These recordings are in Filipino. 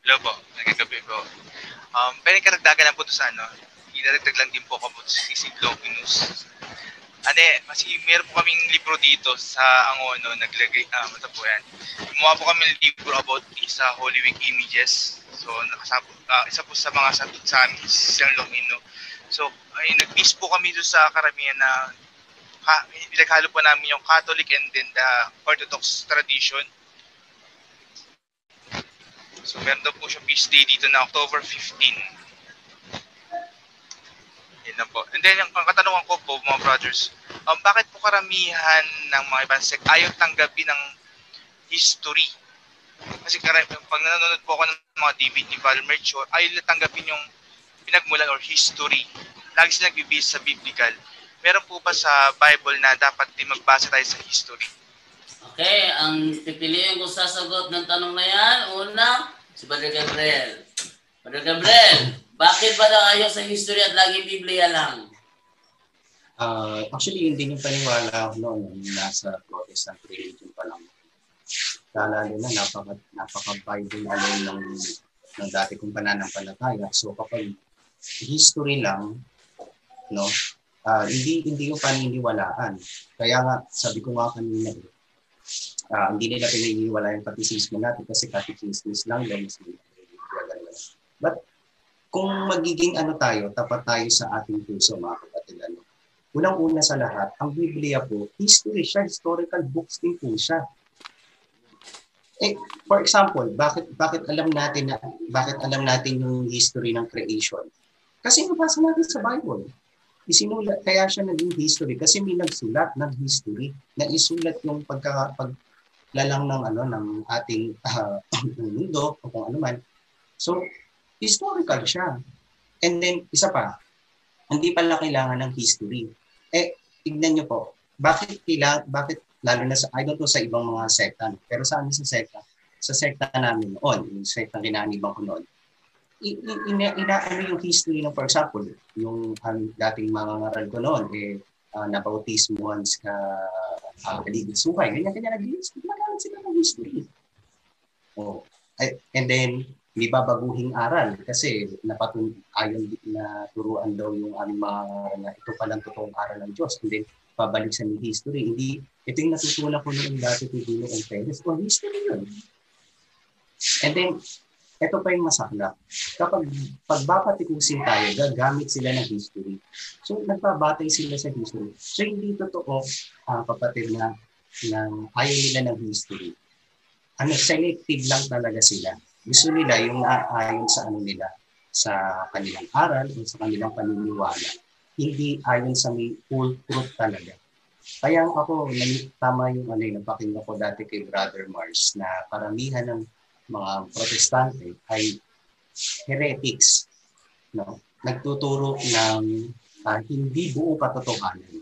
Hello po, nagagabi po. Pero karagdagan lang po ito sa idaragdag lang din po ako po sa CC Longinus. Kasi meron po kaming libro dito sa Angono, naglagay, ito po yan. Gumawa po kami ng libro about sa Holy Week images. So, isa po sa mga sagot sa amin, si San Longino. So, nag-base po kami doon sa karamihan na pinaghalo po namin yung Catholic and then the Orthodox tradition. So, meron daw po siya feast day dito na October 15. Yan lang po. And then, ang katanungan ko po, mga brothers, bakit po karamihan ng mga ibang sect ayaw tanggapin ng history? Kasi pag nanonood po ako ng mga DVD ni Val Melchor, ayaw nila tanggapin yung pinagmulan or history. Lagi sila nagbibase sa biblical. Meron po ba sa Bible na dapat din magbasa tayo sa history? Okay, ang pipiliin ko sasagot ng tanong na yan, una, si Brother Gabriel. Brother Gabriel, bakit ba daw ayaw sa history at laging Biblia lang? Actually, hindi yung paniwala noon nasa Protestant religion pa lang. Lalo na napaka-Bible ng dati kong pananampalataya. So kapag history lang, no, hindi yung paniniwalaan. Kaya nga, sabi ko nga kanina, hindi nila pininiwala yung katekismo natin kasi katekismo lang lang. But kung magiging tapat tayo sa ating puso, mga kapatid, unang-una sa lahat, ang Biblia po, history siya, historical books din po siya. For example, bakit alam natin yung history ng creation? Kasi nabasa natin sa Bible. Isinulat, kaya siya naging history kasi may nagsulat ng history na isulat yung paglalang ng ating mundo o kung ano man. So, historical siya. And then, isa pa, hindi pala kailangan ng history. Tignan nyo po, bakit lalo na I don't know sa ibang mga sekta, pero sa amin sa sekta namin noon, yung sekta kinaanibang ko noon, inaano yung history ng, for example, yung dating mga ngaral ko noon, nabautismuhan ka kaligid sukay, ganyan, nag-iisip sila ng history. And then, may babaguhing aral kasi ayon na turuan daw yung aming mga na ito palang totoong aral ng Diyos. And then, pabalik sa history. Hindi, ito yung natutunan ko noong dati kay Dino and Perez. History yun. And then, ito pa yung masakla. Kapag pagbapatikusin tayo, gagamit sila ng history. So, nagbabatay sila sa history. So, hindi totoo, kapatid, na ayaw nila ng history. Selective lang talaga sila. Gusto nila yung naayon sa nila, sa kanilang aral o sa kanilang paniniwala. Hindi ayon sa may full truth talaga. Kaya ako, tama yung napakinggan ko dati kay Brother Mars na paramihan ng mga protestante ay heretics. No? Nagtuturo ng hindi buong katotohanan.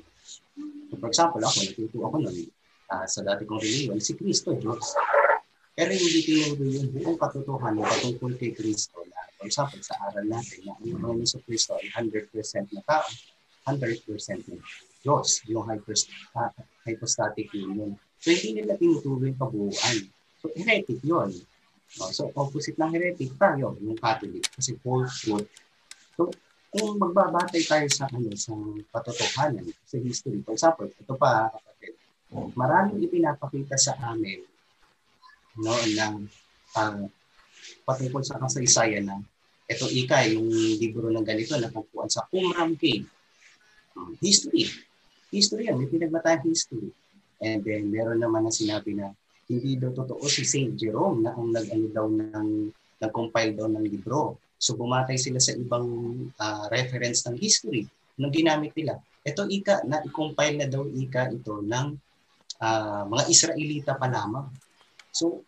So, for example, nagtuturo ako nun sa dati kong reliyon, si Kristo, Diyos. Pero hindi tinuro yung buong katotohanan patungkol kay Kristo na, for example, sa aral natin na ang Panginoon sa Kristo ay 100% na tao, 100% na Diyos, yung hypostatic union. So, hindi nila tinuturo yung kabuuan. So, heretic yun. So, opposite ng heretic tayo, yung Catholic, kasi false truth. So, kung magbabatay tayo sa katotohanan, sa history, for example, ito pa, kapatid, maraming ipinapakita sa amin ng patungkol sa kasaysayan na ito yung libro ng ganito na pagpuan sa Qumran Cave. History yan, may pinagbatayang history. And then meron naman na sinabi na hindi daw totoo si Saint Jerome na ang nag-compile daw ng libro. So bumatay sila sa ibang reference ng history nung ginamit nila. Ito na i-compile na daw ito ng mga Israelita pa lamang. So,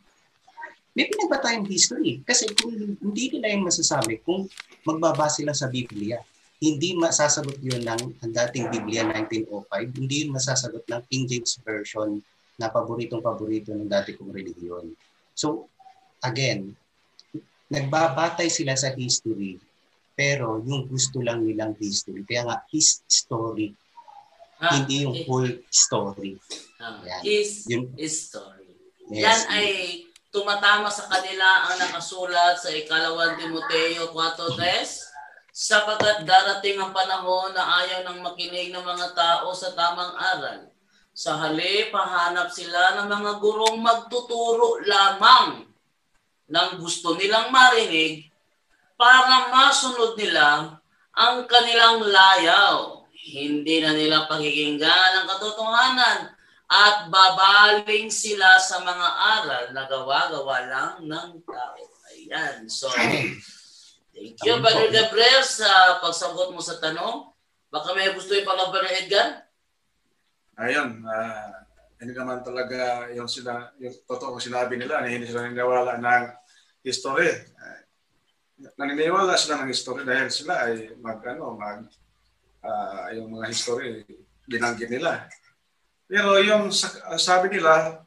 may pinagbatayang history. Kasi kung hindi nila yung masasabi, kung magbabase lang sa Biblia, hindi masasagot yun ng dating Biblia 1905, hindi yun masasagot ng King James Version na paborito ng dati kong religiyon. So, again, nagbabatay sila sa history, pero yung gusto lang nilang history. Kaya nga, his story, hindi yung whole story. His story. Yes. Yan ay tumatama sa kanila ang nakasulat sa 2 Timoteo 4:3, sapagkat darating ang panahon na ayaw nang makinig ng mga tao sa tamang aral. Sa halip, hahanap sila ng mga gurong magtuturo lamang ng gusto nilang marinig para masunod nila ang kanilang layaw. Hindi na nila pakikinggan ang katotohanan at babaling sila sa mga aral na gawa-gawa lang ng tao. Ayan. So, thank you, Brother Gabriel, sa pagsagot mo sa tanong. Baka may gusto yung pang Brother Edgar? Ayun, hindi naman talaga yung totoong sinabi nila na hindi sila naniniwala ng history. Naniniwala sila ng history dahil sila ay yung mga history binanggit nila. Pero yung sabi nila,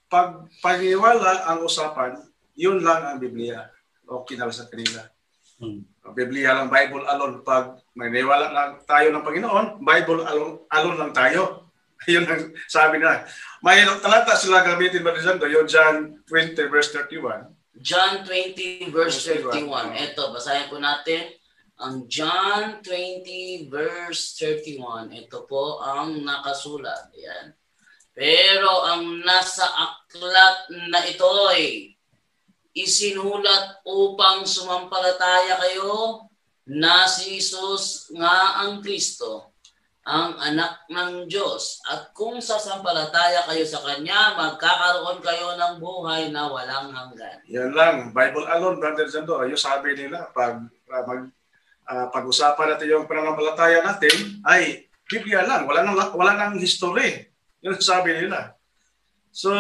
pag paniniwala ang usapan, yun lang ang Biblia. Okay na sa kanila. Biblia lang, Bible alone. Pag maniniwala lang tayo ng Panginoon, Bible alone lang tayo. Yun ang sabi nila. May talata sila gamitin ba rin yung John 20 verse 31. John 20 verse 31. Ito, basahin po natin. Ang John 20 verse 31. Ito po ang nakasulat. Ayan. Pero ang nasa aklat na ito ay isinulat upang sumampalataya kayo na si Jesus nga ang Kristo, ang anak ng Diyos. At kung sasampalataya kayo sa Kanya, magkakaroon kayo ng buhay na walang hanggan. Yan lang. Bible alone, Brother Jando. Yung sabi nila, pag-usapan natin yung pananampalataya natin, ay Biblia lang. Wala nang history. Yun sabi nila. So,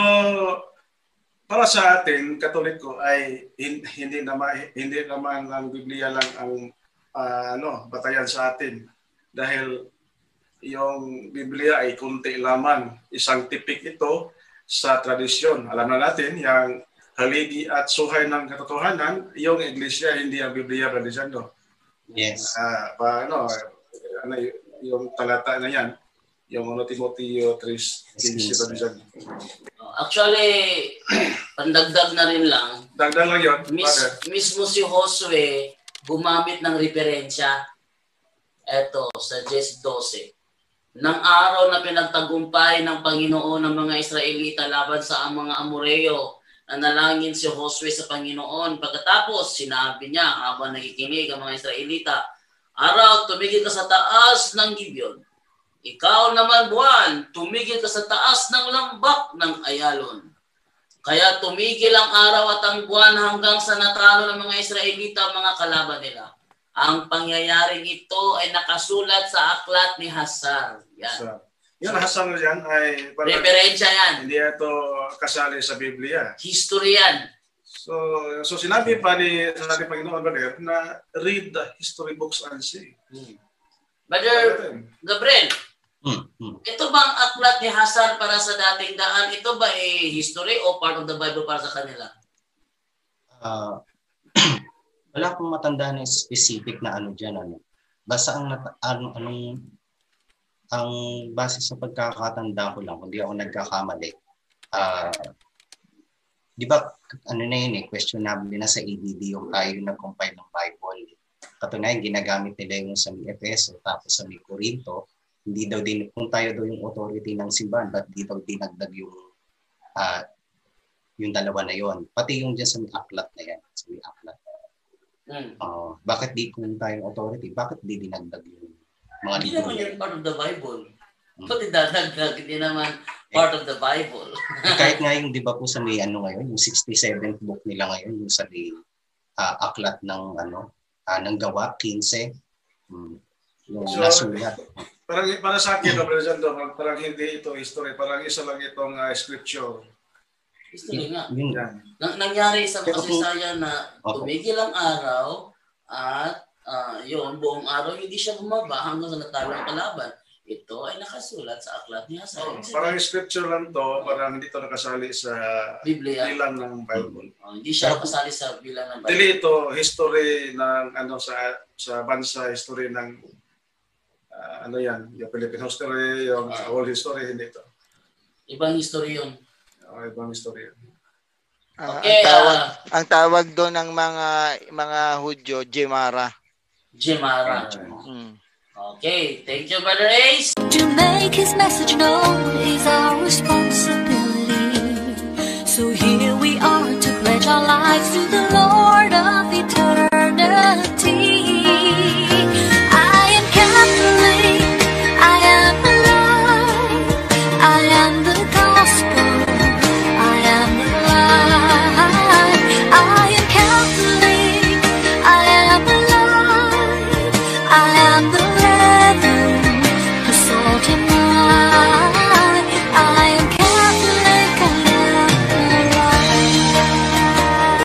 para sa atin, Katoliko, ay hindi naman ang Biblia lang ang batayan sa atin. Dahil yung Biblia ay kunti lamang, isang tipik ito sa tradisyon. Alam na natin, yung haligi at suhay ng katotohanan, yung Iglesia, hindi ang Biblia, Brother Jando. Yes. Yung talata na yan, yung Timoteo 3:15, Brother Jando. Actually, pandagdag na rin lang. Dagdag lang yun. Mismo si Josue gumamit ng referensya. Eto, sa 10:12. Nang araw na pinagtagumpay ng Panginoon ng mga Israelita laban sa mga Amoreo, nanalangin si Josue sa Panginoon. Pagkatapos, sinabi niya habang nakikinig ang mga Israelita, "Araw, tumigil ka sa taas ng Gibeon. Ikaw naman, buwan, tumigil ka sa taas ng lambak ng Ayalon." Kaya tumigil ang araw at ang buwan hanggang sa natalo ng mga Israelita ang mga kalaban nila. Ang pangyayaring ito ay nakasulat sa aklat ni Hasar. Yan. Yung Hasar na yan ay referensya yan. Hindi ito kasali sa Biblia. History yan. So sinabi pa ni Panginoon Brother na read the history books and see. Brother Gabriel, ito bang aklat ni Hasar para sa dating daan? Ito ba ay history o part of the Bible para sa kanila? Wala akong matandaan ng specific na dyan. Basta ang base sa pagkakatanda ko lang, kung di ako nagkakamali, di ba, questionable na sa ADD yung tayo nag-compile ng Bible. Katunayan, ginagamit nila yung sa Efeso, tapos sa Corinto, hindi daw din, kung tayo daw yung authority ng simbahan, ba't di daw dinagdag yung dalawa na yon. Pati yung dyan sa aklat na yan, sa aklat. Bakit di kung tayong authority? Bakit di dinagdag yung mga hindi naman yun part of the Bible. Pati dadagdag, hindi naman part of the Bible. Kahit nga yung, di ba po sa may ngayon, yung 67th book nila ngayon, yung sa may aklat ng ng Gawa, 15, yung nasulat. Para sa akin, parang hindi ito history, parang isa lang itong scripture. History nga. Yan. Nangyari sa kasaysayan na tumigil ang araw at yun, buong araw hindi siya bumaba hanggang sa natalo ang kalaban. Ito ay nakasulat sa aklat ni Hasar. Parang scripture lang to, parang hindi ito nakasali sa Biblia. bilang ng Bible. Hindi siya nakasali sa bilang ng Bible. Dili ito history ng sa bansa, history ng yung Philippine history, yung world history, hindi ito. Ibang history yun. Ibang history yun. Okay, ang tawag doon ng mga Hudyo, Gemara. Gemara. Okay, thank you, Brother Ace. To make his message known is our responsibility.